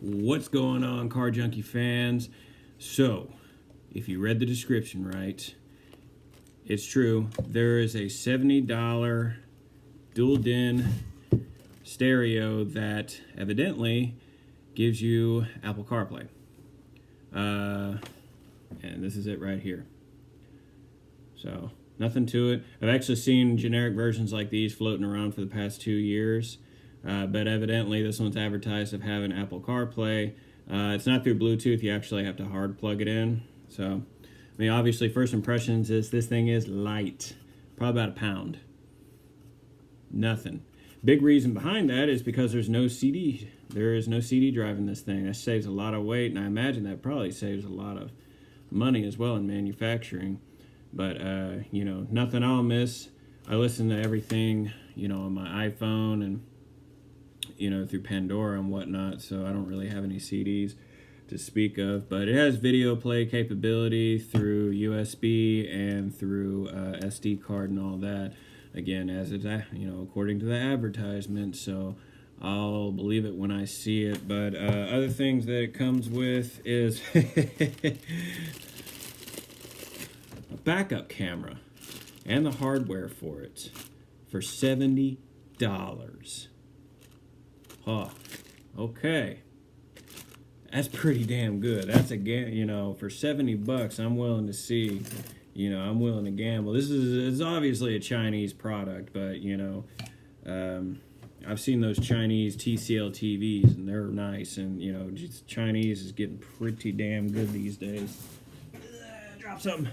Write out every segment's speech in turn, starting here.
What's going on, Car Junkie fans? So, if you read the description right, it's true. There is a $70 dual-din stereo that evidently gives you Apple CarPlay. And this is it right here. So, nothing to it. I've actually seen generic versions like these floating around for the past 2 years. But evidently this one's advertised of having Apple CarPlay. It's not through Bluetooth. You actually have to hard plug it in. So, I mean, obviously first impressions is this thing is light. Probably about a pound. Nothing. Big reason behind that is because there's no CD. There is no CD drive in this thing. That saves a lot of weight, and I imagine that probably saves a lot of money as well in manufacturing. But, nothing I'll miss. I listen to everything, on my iPhone and through Pandora and whatnot, so I don't really have any CDs to speak of, but it has video play capability through USB and through SD card and all that, again, as it's, according to the advertisement, so I'll believe it when I see it. But other things that it comes with is a backup camera and the hardware for it for $70. Oh, okay. That's pretty damn good. That's for $70, I'm willing to see, I'm willing to gamble. It's obviously a Chinese product, but, I've seen those Chinese TCL TVs, and they're nice, and, just Chinese is getting pretty damn good these days. Drop something.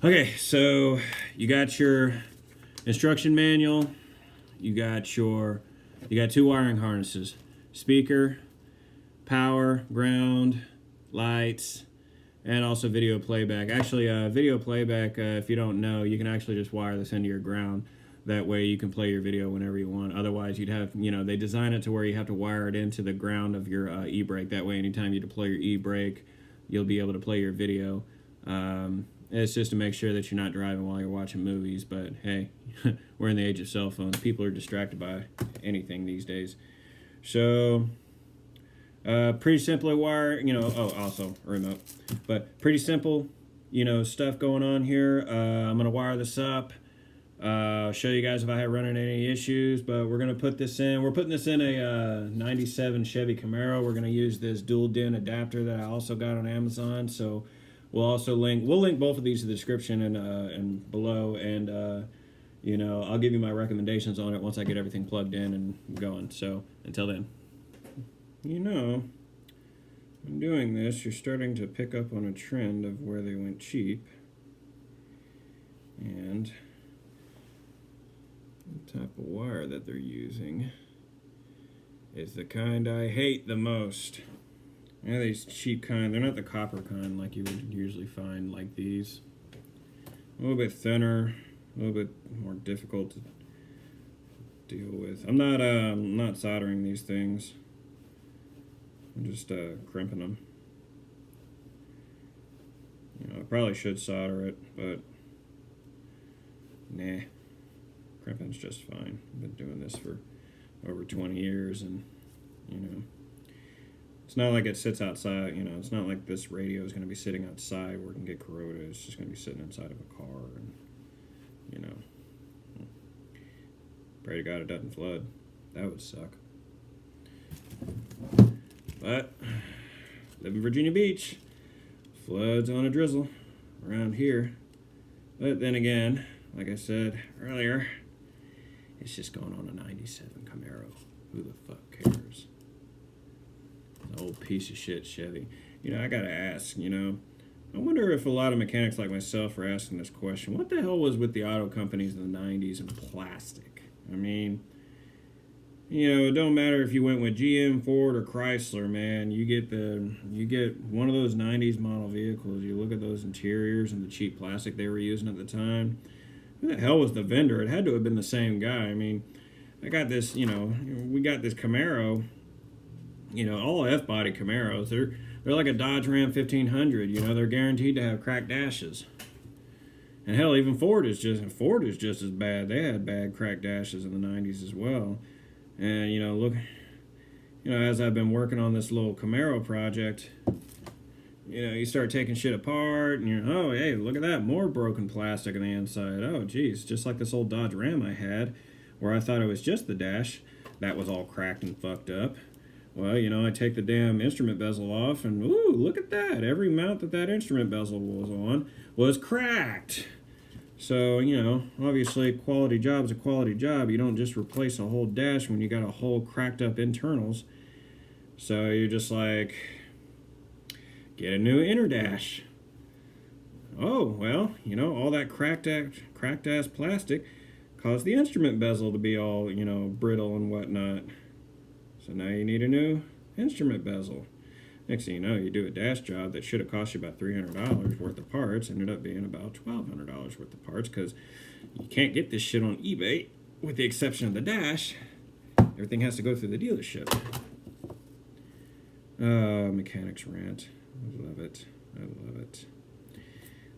Okay, so you got your instruction manual. You got 2 wiring harnesses, speaker, power, ground, lights, and also video playback. Actually, video playback, if you don't know, you can actually just wire this into your ground. That way you can play your video whenever you want. Otherwise, you'd have, they design it to where you have to wire it into the ground of your e-brake. That way, anytime you deploy your e-brake, you'll be able to play your video. It's just to make sure that you're not driving while you're watching movies, but hey, we're in the age of cell phones. People are distracted by anything these days. So, pretty simply wire, also a remote. But pretty simple, stuff going on here. I'm going to wire this up. Show you guys if I have running any issues, but we're going to put this in. We're putting this in a 97 Chevy Camaro. We're going to use this dual DIN adapter that I also got on Amazon, so we'll link both of these in the description and below, and I'll give you my recommendations on it once I get everything plugged in and going. So until then, I'm doing this. You're starting to pick up on a trend of where they went cheap, and the type of wire that they're using is the kind I hate the most. Yeah, these cheap kind, they're not the copper kind like you would usually find, like these. A little bit thinner, a little bit more difficult to deal with. I'm not soldering these things. I'm just crimping them. I probably should solder it, but nah. Crimping's just fine. I've been doing this for over 20 years, and it's not like it sits outside, it's not like this radio is going to be sitting outside where it can get corroded. It's just going to be sitting inside of a car, and, pray to God it doesn't flood. That would suck. But, live in Virginia Beach. Floods on a drizzle around here. But then again, like I said earlier, it's just going on a 97 Camaro. Who the fuck cares? Old piece of shit Chevy. I gotta ask, I wonder if a lot of mechanics like myself are asking this question. What the hell was with the auto companies in the 90s and plastic? I mean, it don't matter if you went with GM, Ford, or Chrysler, man. You get one of those 90s model vehicles, you look at those interiors and the cheap plastic they were using at the time. Who the hell was the vendor? It had to have been the same guy. I mean, I got this, we got this Camaro, all F-body Camaros, they're like a Dodge Ram 1500, they're guaranteed to have cracked dashes. And hell, even Ford is just as bad. They had bad cracked dashes in the 90s as well. And, look, as I've been working on this little Camaro project, you start taking shit apart, and oh, hey, look at that, more broken plastic on the inside. Oh, geez, just like this old Dodge Ram I had, where I thought it was just the dash. That was all cracked and fucked up. Well, I take the damn instrument bezel off, and ooh, look at that. Every mount that instrument bezel was on was cracked. So, obviously, quality job's a quality job. You don't just replace a whole dash when you got a whole cracked up internals. So you're just like, get a new inner dash. Oh, well, all that cracked ass plastic caused the instrument bezel to be all, brittle and whatnot. So now you need a new instrument bezel. Next thing you know, you do a dash job that should have cost you about $300 worth of parts, ended up being about $1,200 worth of parts, because you can't get this shit on eBay, with the exception of the dash. Everything has to go through the dealership. Mechanics rant. I love it. I love it.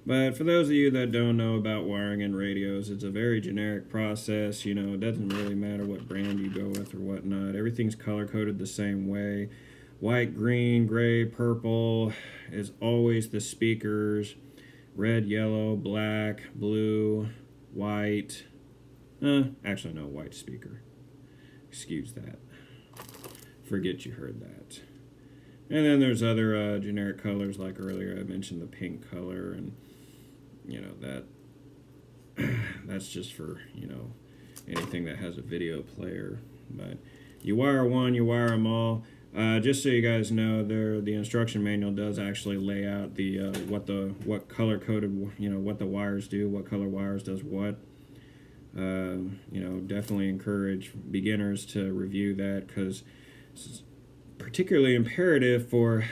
But for those of you that don't know about wiring in radios, it's a very generic process. It doesn't really matter what brand you go with or whatnot. Everything's color-coded the same way. White, green, gray, purple is always the speakers. Red, yellow, black, blue, white. Actually, no, white speaker. Excuse that. Forget you heard that. And then there's other generic colors, like earlier I mentioned the pink color, and that's just for anything that has a video player. But you wire one, you wire them all. Just so you guys know, the instruction manual does actually lay out the what color coded, what the wires do, what color wires does what. Definitely encourage beginners to review that, because it's particularly imperative for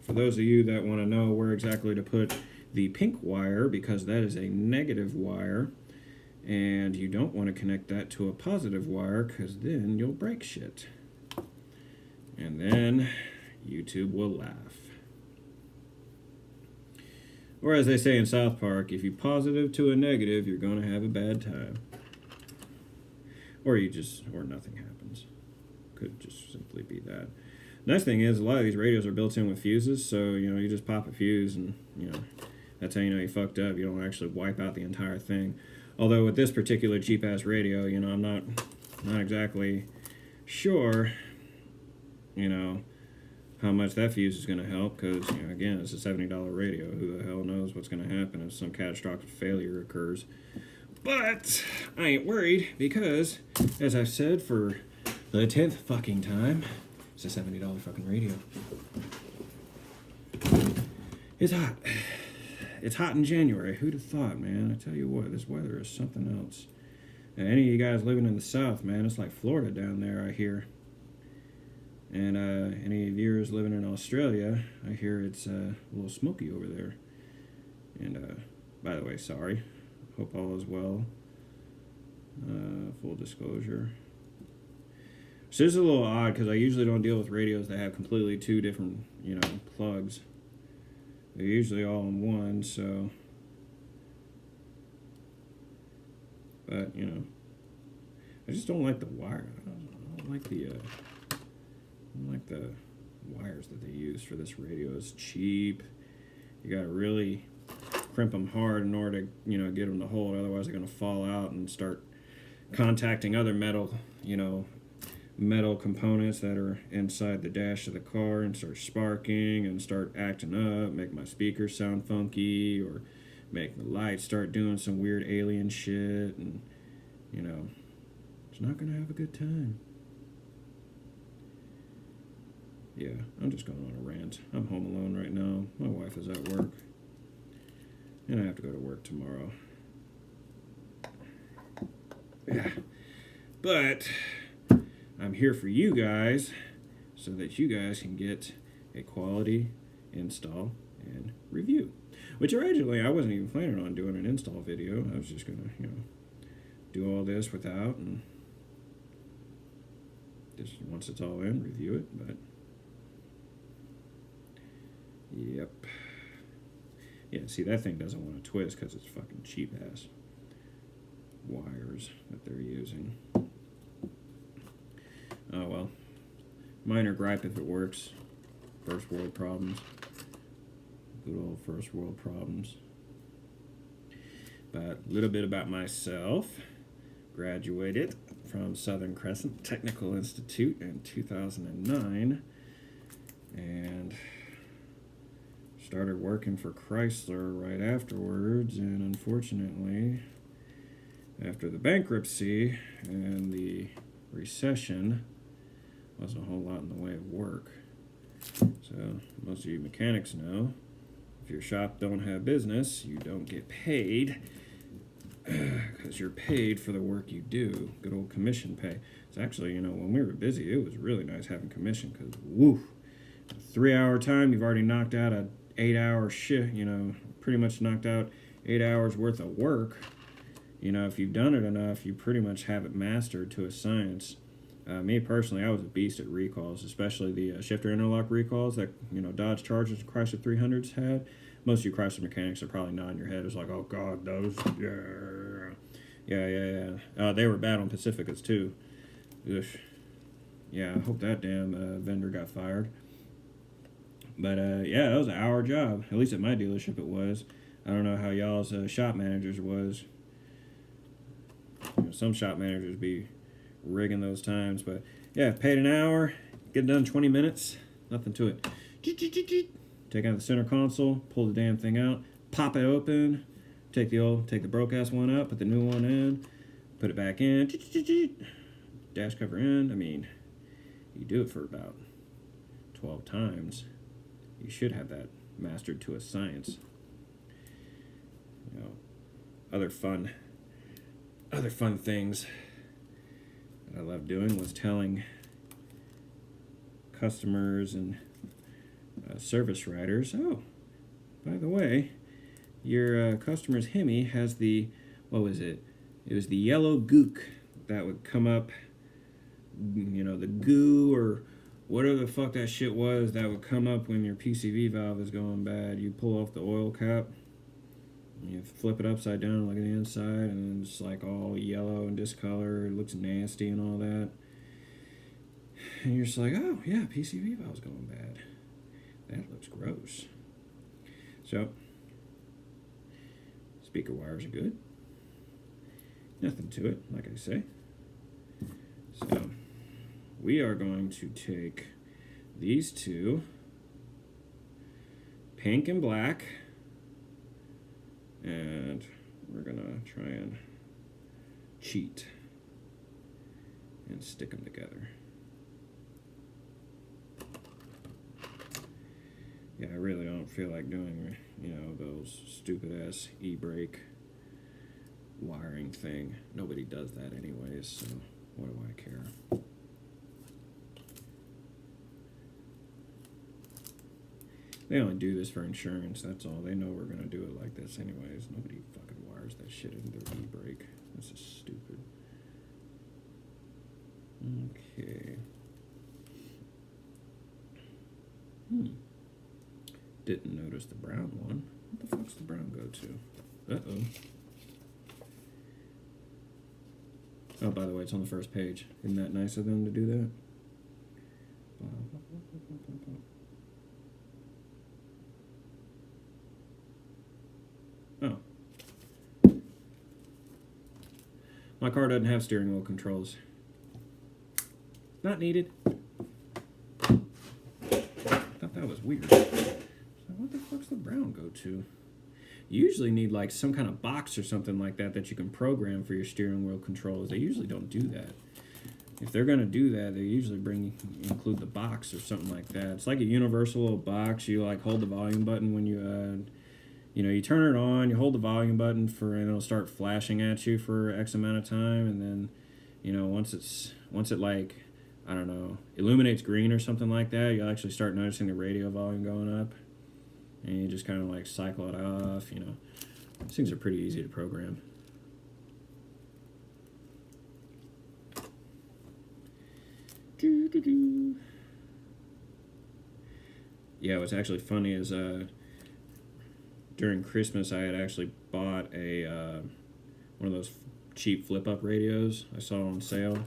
those of you that want to know where exactly to put the pink wire, because that is a negative wire, and you don't want to connect that to a positive wire, because then you'll break shit. And then YouTube will laugh. Or as they say in South Park, if you positive to a negative, you're going to have a bad time. Or nothing happens. Could just simply be that. Nice thing is, a lot of these radios are built in with fuses, so, you just pop a fuse and, that's how you know you fucked up. You don't actually wipe out the entire thing. Although with this particular cheap-ass radio, I'm not exactly sure, how much that fuse is going to help, because, again, it's a $70 radio. Who the hell knows what's going to happen if some catastrophic failure occurs. But I ain't worried, because, as I've said for the 10th fucking time, it's a $70 fucking radio. It's hot. It's hot in January. Who'd have thought, man? I tell you what, this weather is something else. And any of you guys living in the South, man, it's like Florida down there, I hear. And any of yours living in Australia, I hear it's a little smoky over there. And by the way, sorry. Hope all is well. Full disclosure. So this is a little odd, because I usually don't deal with radios that have completely two different, plugs. They're usually all in one, so. But, I just don't like the wire. I don't like the wires that they use for this radio. It's cheap. You gotta really crimp them hard in order to, get them to hold. Otherwise, they're gonna fall out and start contacting other metal components that are inside the dash of the car, and start sparking and start acting up, make my speakers sound funky, or make the lights start doing some weird alien shit, and it's not gonna have a good time. Yeah, I'm just going on a rant. I'm home alone right now. My wife is at work, and I have to go to work tomorrow. Yeah, but I'm here for you guys, so that you guys can get a quality install and review. Which originally I wasn't even planning on doing an install video. I was just gonna, do all this without, and just once it's all in, review it. But yep, yeah. See, that thing doesn't want to twist because it's fucking cheap ass wires that they're using. Oh well, Minor gripe if it works. First world problems. Good old first world problems. But a little bit about myself. Graduated from Southern Crescent Technical Institute in 2009 and started working for Chrysler right afterwards, and unfortunately after the bankruptcy and the recession wasn't a whole lot in the way of work. So most of you mechanics know if your shop don't have business, you don't get paid because you're paid for the work you do. Good old commission pay. It's actually, when we were busy, it was really nice having commission because, woo, 3-hour time, you've already knocked out a 8-hour shift, pretty much knocked out 8 hours worth of work. If you've done it enough, you pretty much have it mastered to a science. Me personally, I was a beast at recalls, especially the shifter interlock recalls that, Dodge Chargers and Chrysler 300s had. Most of you Chrysler mechanics are probably nodding your head. It's like, oh, God, those, yeah. They were bad on Pacificas, too. Ugh. Yeah, I hope that damn vendor got fired. But, yeah, that was an hour job. At least at my dealership it was. I don't know how y'all's shop managers was. Some shop managers be rigging those times. But, yeah, paid an hour, get done 20 minutes. Nothing to it. Take out the center console, pull the damn thing out, pop it open, take the broke-ass one out, put the new one in, put it back in, dash cover in. I mean, you do it for about 12 times. You should have that mastered to a science. Other fun things that I loved doing was telling customers and service writers, oh, by the way, your customer's Hemi has the, what was it? It was the yellow gook that would come up, the goo or whatever the fuck that shit was that would come up when your PCV valve is going bad. You pull off the oil cap, you flip it upside down, look at the inside, and then it's like all yellow and discolored. It looks nasty and all that. And you're just like, oh, yeah, PCV valve's going bad. That looks gross. So, speaker wires are good. Nothing to it, like I say. So, we are going to take these two, pink and black, and we're going to try and cheat and stick them together. Yeah, I really don't feel like doing, those stupid-ass e-brake wiring thing. Nobody does that anyways, so what do I care? They only do this for insurance, that's all. They know we're going to do it like this anyways. Nobody fucking wires that shit into their e-brake. This is stupid. Okay. Didn't notice the brown one. What the fuck's the brown go to? Uh-oh. Oh, by the way, it's on the first page. Isn't that nice of them to do that? Oh. My car doesn't have steering wheel controls. Not needed. Thought that was weird. So what the fuck's the brown go to? You usually need like some kind of box or something like that you can program for your steering wheel controls. They usually don't do that. If they're gonna do that, they usually include the box or something like that. It's like a universal little box. You like hold the volume button when you you turn it on. You hold the volume button and it'll start flashing at you for X amount of time, and then once it like, I don't know, illuminates green or something like that, you'll actually start noticing the radio volume going up. And you just kind of like cycle it off, These things are pretty easy to program. Yeah, what's actually funny is during Christmas I had actually bought one of those cheap flip-up radios I saw on sale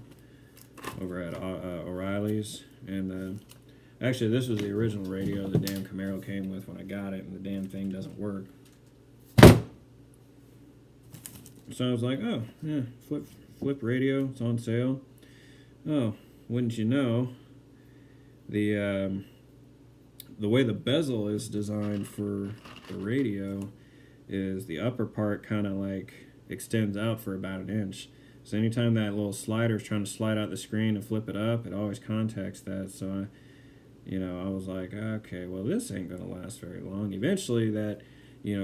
over at O'Reilly's, And actually, this was the original radio the damn Camaro came with when I got it, and the damn thing doesn't work. So I was like, oh, yeah, flip radio, it's on sale. Oh, wouldn't you know, the way the bezel is designed for the radio is the upper part kind of like extends out for about an inch. So anytime that little slider is trying to slide out the screen and flip it up, it always contacts that. So I was like, okay, well, this ain't gonna last very long. Eventually, that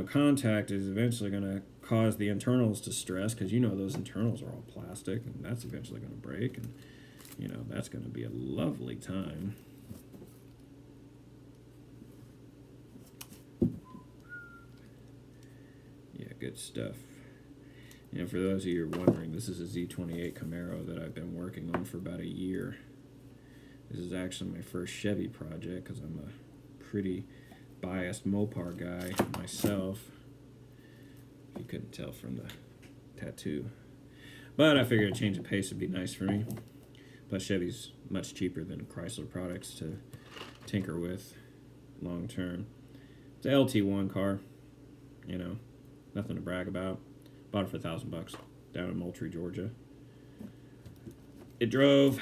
contact is eventually gonna cause the internals to stress, because those internals are all plastic, and that's eventually gonna break, and that's gonna be a lovely time. Yeah, good stuff. For those of you who are wondering, this is a Z28 Camaro that I've been working on for about a year. This is actually my first Chevy project, because I'm a pretty biased Mopar guy myself, if you couldn't tell from the tattoo. But I figured a change of pace would be nice for me. Plus, Chevy's much cheaper than Chrysler products to tinker with long term. It's an LT1 car, nothing to brag about. Bought it for $1,000 down in Moultrie, Georgia. It drove.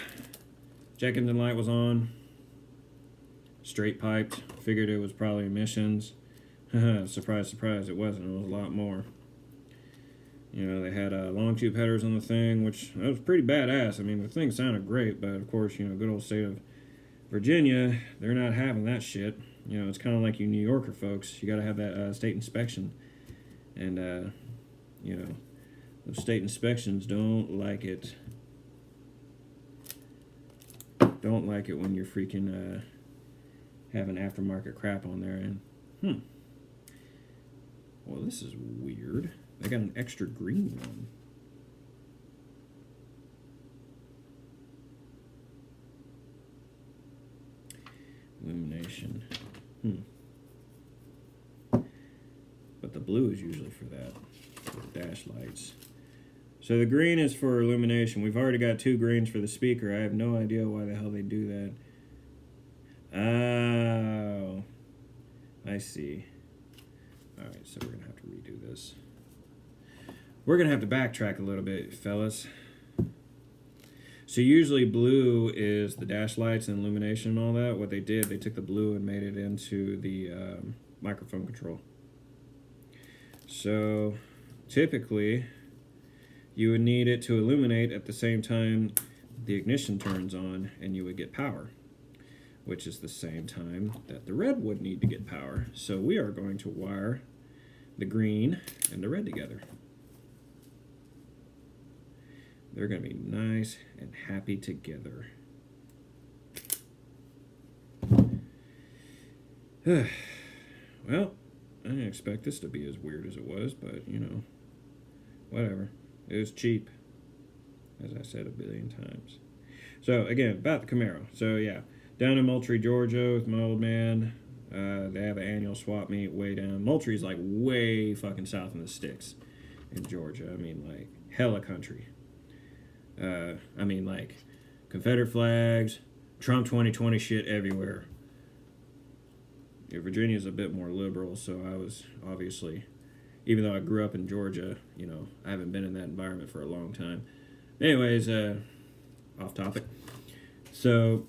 Check engine light was on. Straight piped. Figured it was probably emissions. Surprise, surprise, it wasn't. It was a lot more. They had long tube headers on the thing, which that was pretty badass. I mean, the thing sounded great, but of course, good old state of Virginia, they're not having that shit. It's kind of like you New Yorker folks. You got to have that state inspection. And, those state inspections don't like it. Don't like it when you're freaking having aftermarket crap on there. And, well, this is weird. They got an extra green one. Illumination. But the blue is usually for that, for dash lights. So the green is for illumination. We've already got 2 greens for the speaker. I have no idea why the hell they do that. Oh, I see. Alright, so we're going to have to redo this. We're going to have to backtrack a little bit, fellas. So usually blue is the dash lights and illumination and all that. What they did, they took the blue and made it into the microphone control. So typically you would need it to illuminate at the same time the ignition turns on, and you would get power, which is the same time that the red would need to get power. So we are going to wire the green and the red together. They're going to be nice and happy together. Well, I didn't expect this to be as weird as it was, but, whatever. It was cheap, as I said a billion times. So, again, about the Camaro. So, yeah, down in Moultrie, Georgia with my old man. They have an annual swap meet way down. Moultrie's like way fucking south in the sticks in Georgia. I mean, like, hella country. I mean, like, Confederate flags, Trump 2020 shit everywhere. Yeah, Virginia's a bit more liberal, so I was obviously, even though I grew up in Georgia, I haven't been in that environment for a long time. Anyways, off topic. So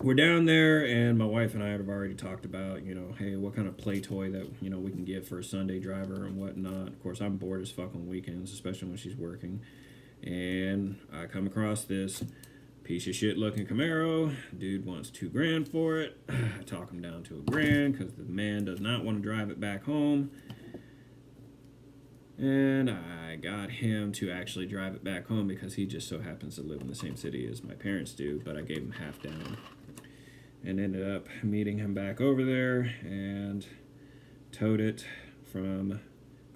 we're down there, and my wife and I have already talked about, hey, what kind of play toy that, we can get for a Sunday driver and whatnot. Of course, I'm bored as fuck on weekends, especially when she's working. And I come across this piece of shit looking Camaro. Dude wants $2,000 for it. I talk him down to $1,000 because the man does not want to drive it back home. And I got him to actually drive it back home because he just so happens to live in the same city as my parents do, but I gave him half down. And ended up meeting him back over there and towed it from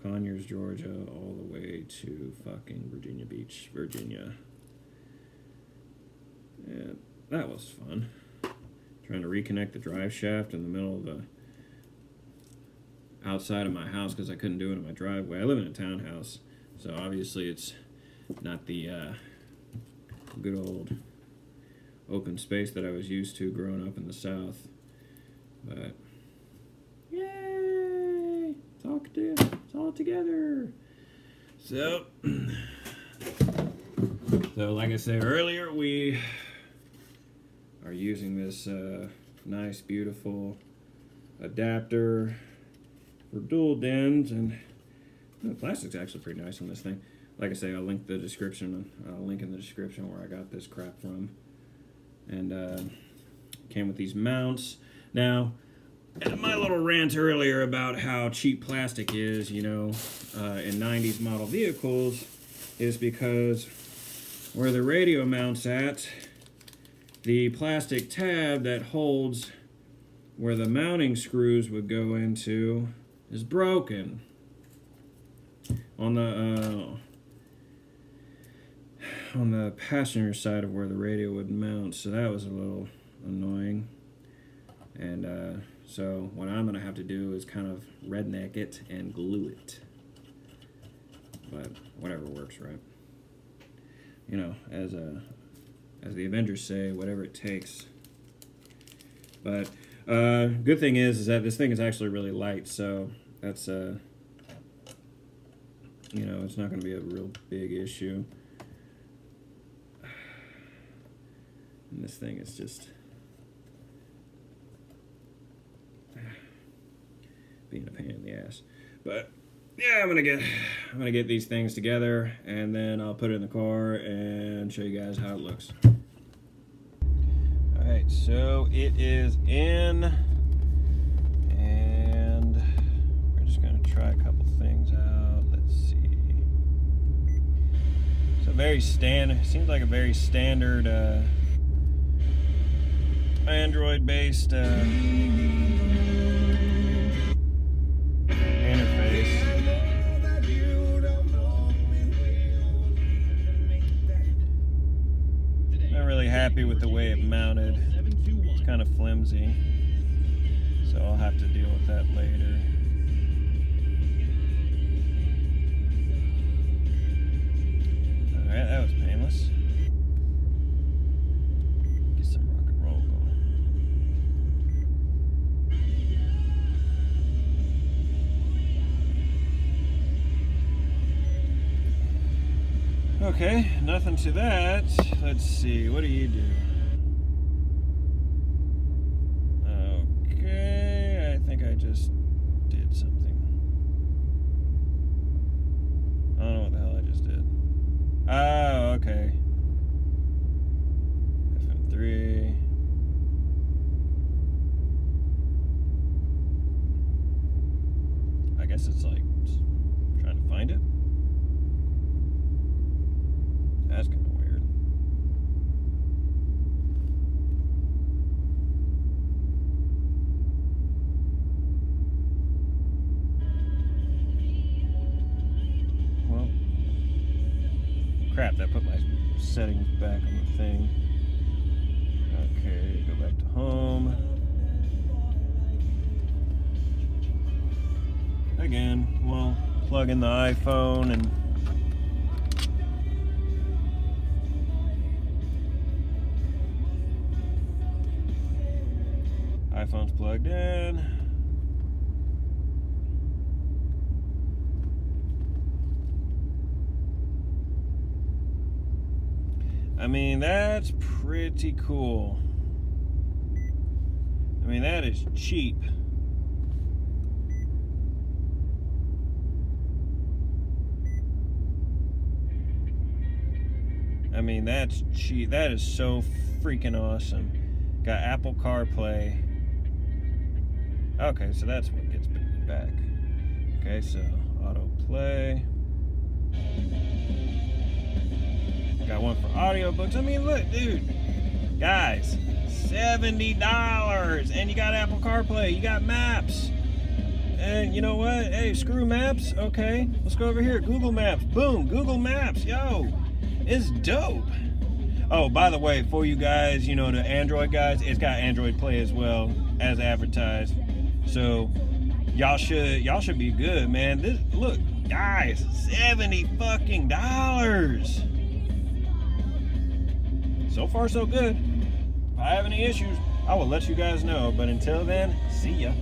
Conyers, Georgia, all the way to fucking Virginia Beach, Virginia. And that was fun. Trying to reconnect the drive shaft in the middle of the outside of my house because I couldn't do it in my driveway. I live in a townhouse, so obviously it's not the good old open space that I was used to growing up in the South. But yay! It's all together. So like I said earlier, we are using this nice, beautiful adapter for dual DINs, and the plastic's actually pretty nice on this thing. Like I say, I'll link in the description where I got this crap from. And came with these mounts. Now, my little rant earlier about how cheap plastic is, in 90s model vehicles, is because where the radio mounts at, the plastic tab that holds where the mounting screws would go into is broken. On the passenger side of where the radio would mount, so that was a little annoying. And so what I'm going to have to do is kind of redneck it and glue it. But whatever works, right? As the Avengers say, whatever it takes. But good thing is that this thing is actually really light, so that's it's not going to be a real big issue. And this thing is just being a pain in the ass. But yeah, I'm gonna get these things together, and then I'll put it in the car and show you guys how it looks. All right, so it is in, and we're just gonna try a couple things out. Let's see. So seems like a very standard Android-based interface. Not really happy with the way it mounted. It's kind of flimsy, so I'll have to deal with that later. Alright, that was painless. Get some rock and roll going. Okay, nothing to that. Let's see, what do you do? Okay, I think I just did something. I don't know what the hell I just did. Oh, okay. FM3. I guess it's like trying to find it. That's kind of weird. Well, crap, that put my settings back on the thing. Okay, go back to home. Again, we'll plug in the iPhone and iPhone's plugged in. I mean, that's pretty cool. I mean, that is cheap. I mean, that's cheap. That is so freaking awesome. Got Apple CarPlay. Okay, so that's what gets me back. Okay, so autoplay. Got one for audiobooks. I mean, look, dude. Guys, $70. And you got Apple CarPlay. You got Maps. And you know what? Hey, screw Maps. Okay, let's go over here. Google Maps. Boom, Google Maps. Yo, it's dope. Oh, by the way, for you guys, the Android guys, it's got Android Play as well, as advertised. So y'all should be good, man. This, look, guys, $70 fucking dollars. So far, so good. I have any issues, I will let you guys know. But until then, see ya.